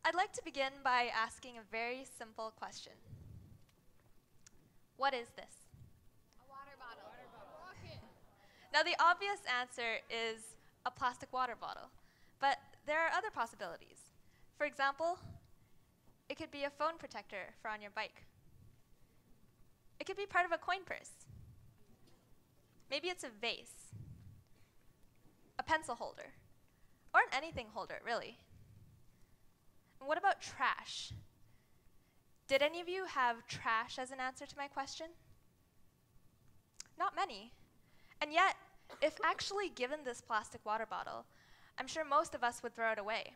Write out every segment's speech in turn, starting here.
I'd like to begin by asking a very simple question. What is this? A water bottle. Now, the obvious answer is a plastic water bottle, but there are other possibilities. For example, it could be a phone protector for on your bike. It could be part of a coin purse. Maybe it's a vase, a pencil holder, or an anything holder, really. And what about trash? Did any of you have trash as an answer to my question? Not many. And yet, if actually given this plastic water bottle, I'm sure most of us would throw it away.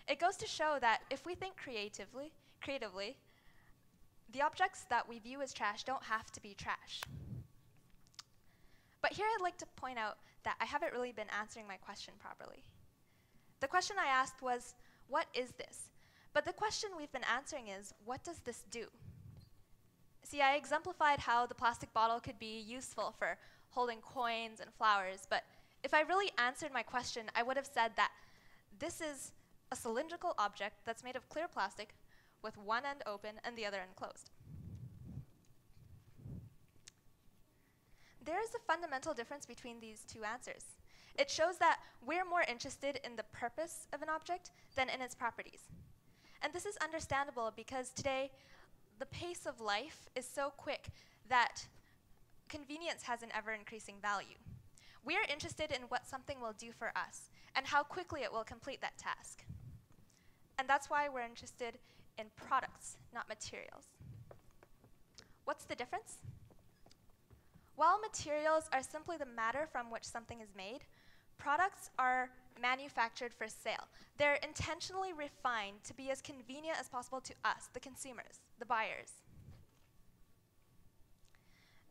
It goes to show that if we think creatively, the objects that we view as trash don't have to be trash. But here I'd like to point out that I haven't really been answering my question properly. The question I asked was, what is this? But the question we've been answering is, what does this do? See, I exemplified how the plastic bottle could be useful for holding coins and flowers, but if I really answered my question, I would have said that this is a cylindrical object that's made of clear plastic with one end open and the other end closed. There is a fundamental difference between these two answers. It shows that we're more interested in the purpose of an object than in its properties. And this is understandable because today, the pace of life is so quick that convenience has an ever-increasing value. We are interested in what something will do for us and how quickly it will complete that task. And that's why we're interested in products, not materials. What's the difference? While materials are simply the matter from which something is made, products are manufactured for sale. They're intentionally refined to be as convenient as possible to us, the consumers, the buyers.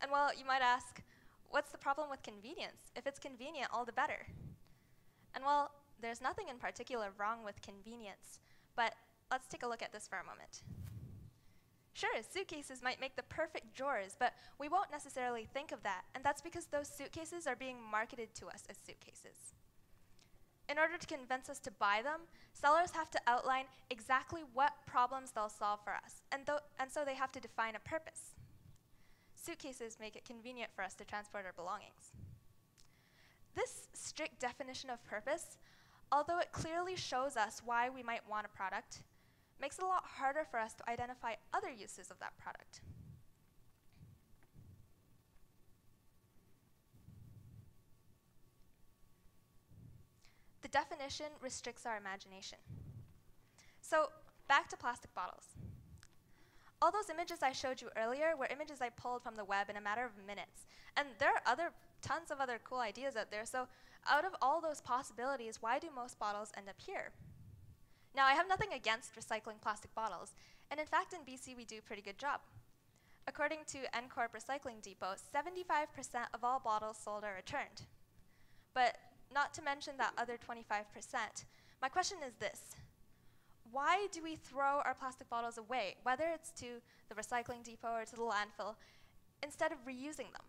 And well, you might ask, what's the problem with convenience? If it's convenient, all the better. And well, there's nothing in particular wrong with convenience, but let's take a look at this for a moment. Sure, suitcases might make the perfect drawers, but we won't necessarily think of that, and that's because those suitcases are being marketed to us as suitcases. In order to convince us to buy them, sellers have to outline exactly what problems they'll solve for us, and so they have to define a purpose. Suitcases make it convenient for us to transport our belongings. This strict definition of purpose, although it clearly shows us why we might want a product, makes it a lot harder for us to identify other uses of that product. The definition restricts our imagination. So, back to plastic bottles. All those images I showed you earlier were images I pulled from the web in a matter of minutes. And there are tons of other cool ideas out there, so out of all those possibilities, why do most bottles end up here? Now, I have nothing against recycling plastic bottles, and in fact in BC we do a pretty good job. According to NCorp Recycling Depot, 75% of all bottles sold are returned. But not to mention that other 25%, my question is this. Why do we throw our plastic bottles away, whether it's to the recycling depot or to the landfill, instead of reusing them?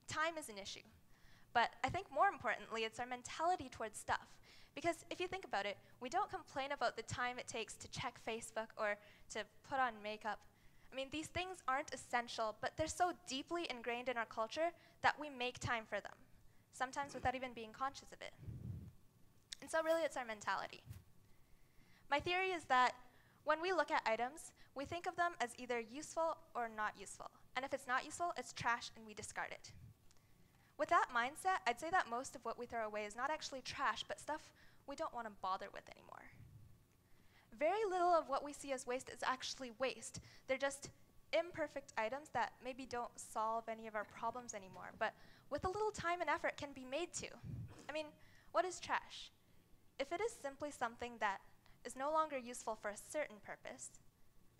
Time is an issue. But I think more importantly, it's our mentality towards stuff. Because if you think about it, we don't complain about the time it takes to check Facebook or to put on makeup. I mean, these things aren't essential, but they're so deeply ingrained in our culture that we make time for them, sometimes without even being conscious of it. And so really, it's our mentality. My theory is that when we look at items, we think of them as either useful or not useful. And if it's not useful, it's trash and we discard it. With that mindset, I'd say that most of what we throw away is not actually trash, but stuff we don't want to bother with anymore. Very little of what we see as waste is actually waste. They're just imperfect items that maybe don't solve any of our problems anymore, but with a little time and effort can be made to. I mean, what is trash? If it is simply something that is no longer useful for a certain purpose,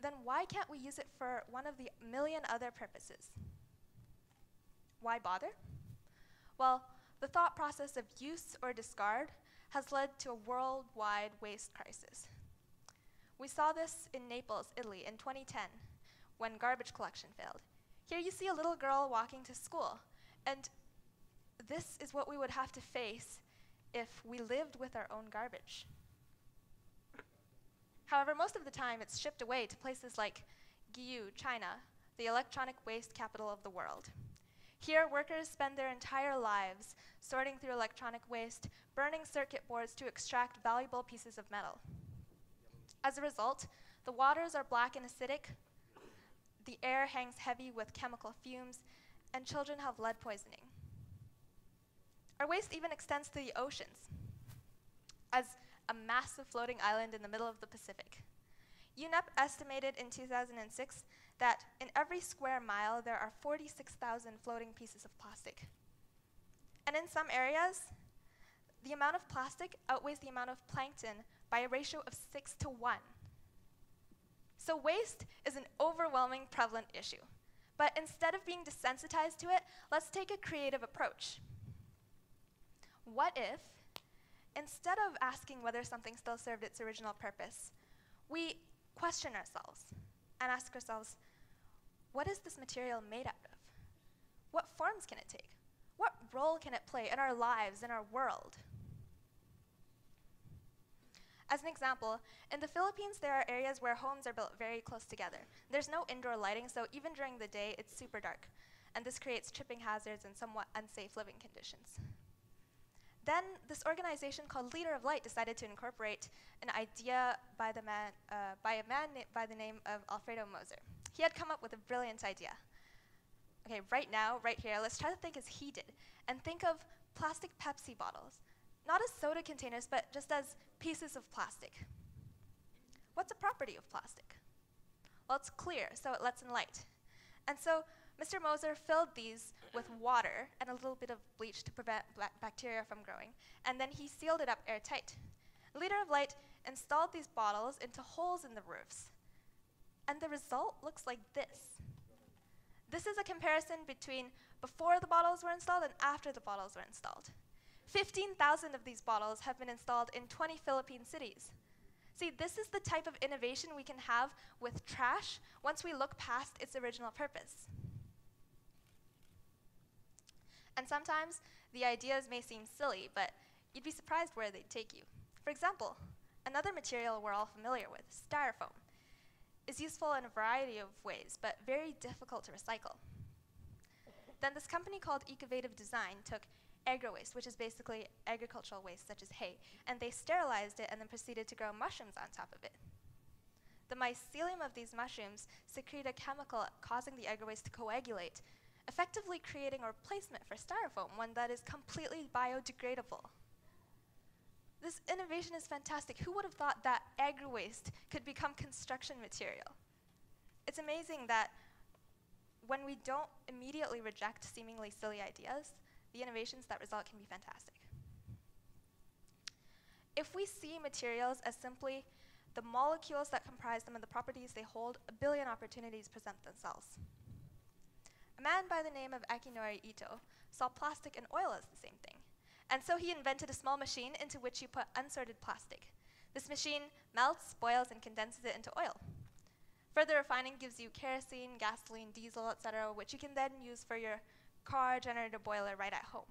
then why can't we use it for one of the million other purposes? Why bother? Well, the thought process of use or discard has led to a worldwide waste crisis. We saw this in Naples, Italy in 2010 when garbage collection failed. Here you see a little girl walking to school, and this is what we would have to face if we lived with our own garbage. However, most of the time it's shipped away to places like Guizhou, China, the electronic waste capital of the world. Here, workers spend their entire lives sorting through electronic waste, burning circuit boards to extract valuable pieces of metal. As a result, the waters are black and acidic, the air hangs heavy with chemical fumes, and children have lead poisoning. Our waste even extends to the oceans, as a massive floating island in the middle of the Pacific. UNEP estimated in 2006 that in every square mile there are 46,000 floating pieces of plastic. And in some areas, the amount of plastic outweighs the amount of plankton by a ratio of 6 to 1. So waste is an overwhelming prevalent issue. But instead of being desensitized to it, let's take a creative approach. What if, instead of asking whether something still served its original purpose, we question ourselves and ask ourselves, what is this material made out of? What forms can it take? What role can it play in our lives, in our world? As an example, in the Philippines, there are areas where homes are built very close together. There's no indoor lighting, so even during the day, it's super dark. And this creates tripping hazards and somewhat unsafe living conditions. Then this organization called Leader of Light decided to incorporate an idea by a man by the name of Alfredo Moser. He had come up with a brilliant idea. Okay, right now, right here, let's try to think as he did, and think of plastic Pepsi bottles, not as soda containers, but just as pieces of plastic. What's a property of plastic? Well, it's clear, so it lets in light. And so Mr. Moser filled these with water and a little bit of bleach to prevent bacteria from growing, and then he sealed it up airtight. Leader of Light installed these bottles into holes in the roofs, and the result looks like this. This is a comparison between before the bottles were installed and after the bottles were installed. 15,000 of these bottles have been installed in 20 Philippine cities. See, this is the type of innovation we can have with trash once we look past its original purpose. And sometimes the ideas may seem silly, but you'd be surprised where they'd take you. For example, another material we're all familiar with, styrofoam, is useful in a variety of ways, but very difficult to recycle. Then this company called Ecovative Design took agri-waste, which is basically agricultural waste such as hay, and they sterilized it and then proceeded to grow mushrooms on top of it. The mycelium of these mushrooms secrete a chemical causing the agri-waste to coagulate, effectively creating a replacement for styrofoam, one that is completely biodegradable. This innovation is fantastic. Who would have thought that agri-waste could become construction material? It's amazing that when we don't immediately reject seemingly silly ideas, the innovations that result can be fantastic. If we see materials as simply the molecules that comprise them and the properties they hold, a billion opportunities present themselves. A man by the name of Akinori Ito saw plastic and oil as the same thing. And so he invented a small machine into which you put unsorted plastic. This machine melts, boils, and condenses it into oil. Further refining gives you kerosene, gasoline, diesel, etc., which you can then use for your car generator boiler right at home.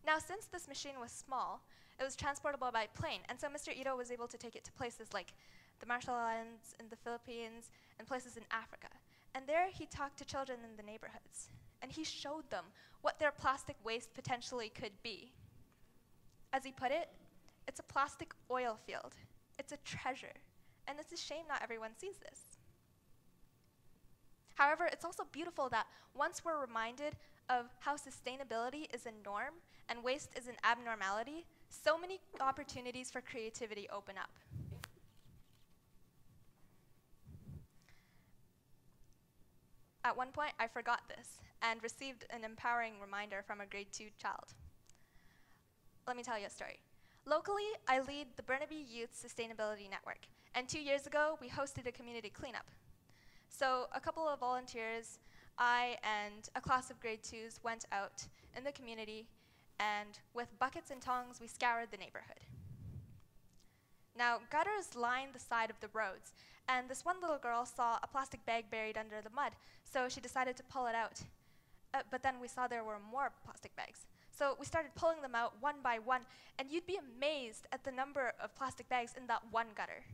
Now, since this machine was small, it was transportable by plane, and so Mr. Ito was able to take it to places like the Marshall Islands, in the Philippines, and places in Africa. And there he talked to children in the neighborhoods, and he showed them what their plastic waste potentially could be. As he put it, it's a plastic oil field. It's a treasure, and it's a shame not everyone sees this. However, it's also beautiful that once we're reminded of how sustainability is a norm and waste is an abnormality, so many opportunities for creativity open up. At one point, I forgot this and received an empowering reminder from a grade 2 child. Let me tell you a story. Locally, I lead the Burnaby Youth Sustainability Network, and 2 years ago, we hosted a community cleanup. So a couple of volunteers, I and a class of grade 2s went out in the community, and with buckets and tongs, we scoured the neighborhood. Now, gutters lined the side of the roads, and this one little girl saw a plastic bag buried under the mud, so she decided to pull it out. But then we saw there were more plastic bags. So we started pulling them out one by one, and you'd be amazed at the number of plastic bags in that one gutter.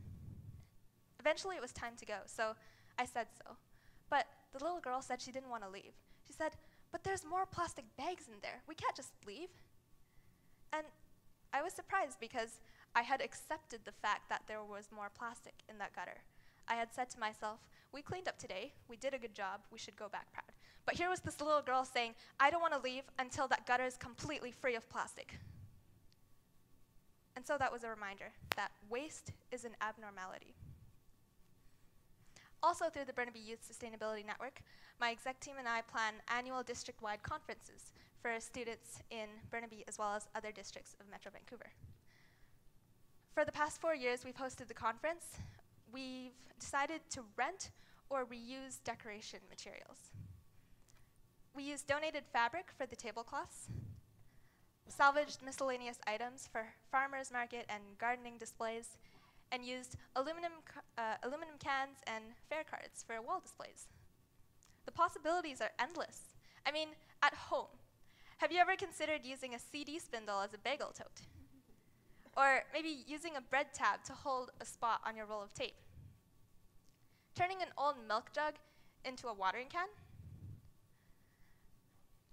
Eventually it was time to go, so I said so. But the little girl said she didn't want to leave. She said, "But there's more plastic bags in there. We can't just leave." And I was surprised because I had accepted the fact that there was more plastic in that gutter. I had said to myself, we cleaned up today, we did a good job, we should go back proud. But here was this little girl saying, I don't want to leave until that gutter is completely free of plastic. And so that was a reminder that waste is an abnormality. Also through the Burnaby Youth Sustainability Network, my exec team and I plan annual district-wide conferences for students in Burnaby as well as other districts of Metro Vancouver. For the past 4 years we've hosted the conference. We've decided to rent or reuse decoration materials. We used donated fabric for the tablecloths, salvaged miscellaneous items for farmers market and gardening displays, and used aluminum cans and fare cards for wall displays. The possibilities are endless. I mean, at home, have you ever considered using a CD spindle as a bagel tote? Or maybe using a bread tab to hold a spot on your roll of tape? Turning an old milk jug into a watering can?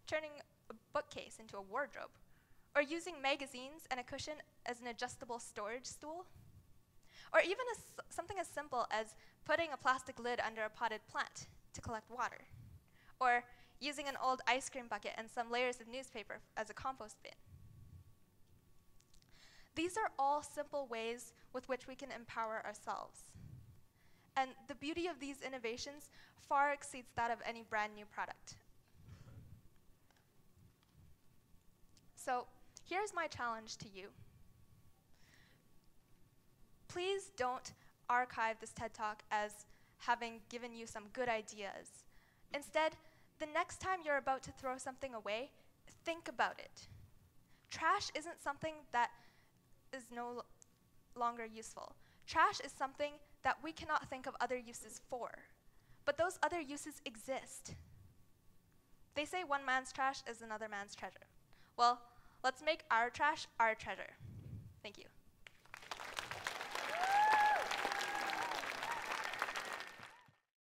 Turning a bookcase into a wardrobe? Or using magazines and a cushion as an adjustable storage stool? Or even something as simple as putting a plastic lid under a potted plant to collect water? Or using an old ice cream bucket and some layers of newspaper as a compost bin? These are all simple ways with which we can empower ourselves. And the beauty of these innovations far exceeds that of any brand new product. So here's my challenge to you. Please don't archive this TED Talk as having given you some good ideas. Instead, the next time you're about to throw something away, think about it. Trash isn't something that is no longer useful. Trash is something that we cannot think of other uses for, but those other uses exist. They say one man's trash is another man's treasure. Well, let's make our trash our treasure. Thank you.